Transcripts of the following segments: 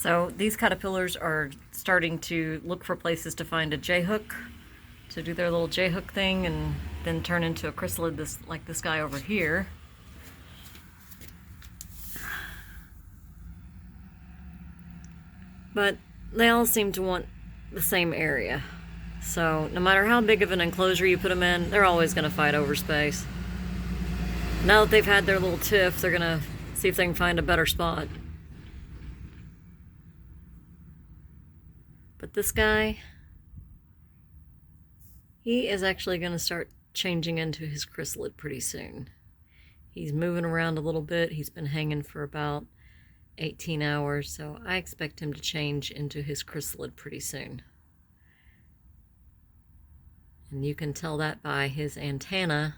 So these caterpillars are starting to look for places to find a J-hook, to do their little J-hook thing and then turn into a chrysalid like this guy over here. But they all seem to want the same area. So no matter how big of an enclosure you put them in, they're always going to fight over space. Now that they've had their little tiff, they're going to see if they can find a better spot. But this guy, he is actually going to start changing into his chrysalid pretty soon. He's moving around a little bit. He's been hanging for about 18 hours, so I expect him to change into his chrysalid pretty soon. And you can tell that by his antenna.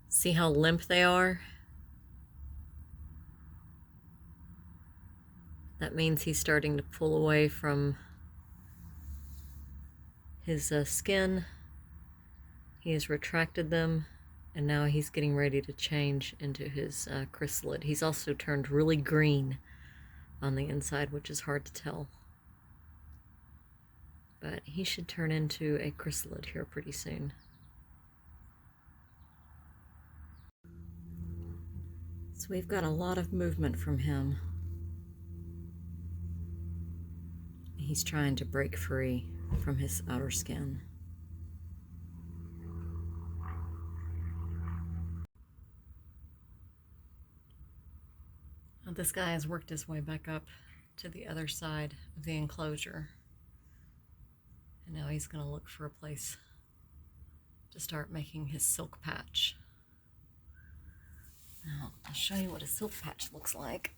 See how limp they are? That means he's starting to pull away from his skin. He has retracted them, and now he's getting ready to change into his chrysalid. He's also turned really green on the inside, which is hard to tell. But he should turn into a chrysalid here pretty soon. So we've got a lot of movement from him. He's trying to break free from his outer skin. Now this guy has worked his way back up to the other side of the enclosure. And now he's going to look for a place to start making his silk patch. Now, I'll show you what a silk patch looks like.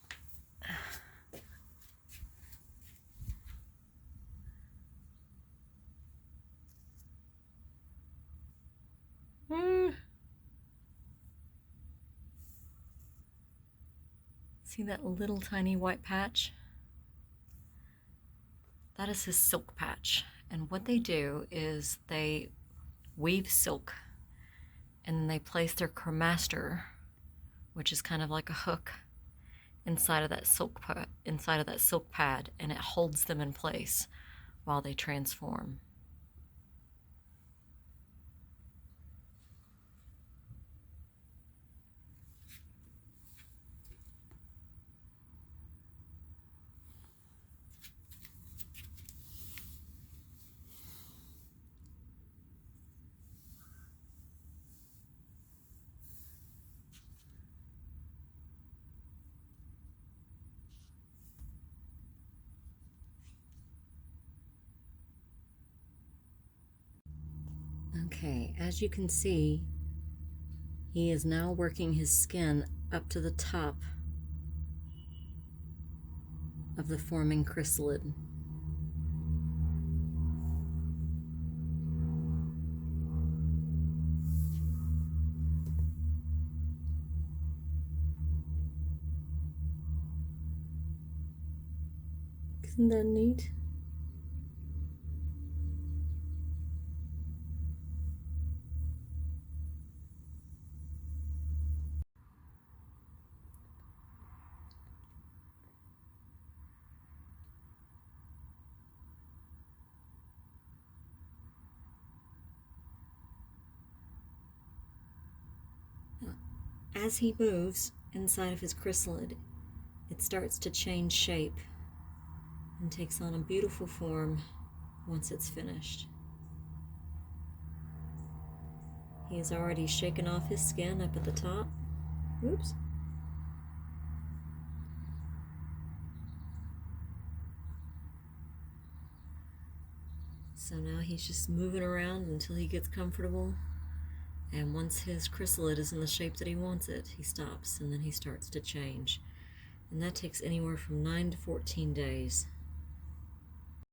See that little tiny white patch? That is his silk patch. And what they do is they weave silk and then they place their cremaster, which is kind of like a hook, inside of that silk pad, and it holds them in place while they transform. Okay, as you can see, he is now working his skin up to the top of the forming chrysalid. Isn't that neat? As he moves inside of his chrysalid, it starts to change shape and takes on a beautiful form once it's finished. He has already shaken off his skin up at the top. Oops. So now he's just moving around until he gets comfortable. And once his chrysalid is in the shape that he wants it, he stops and then he starts to change. And that takes anywhere from 9 to 14 days.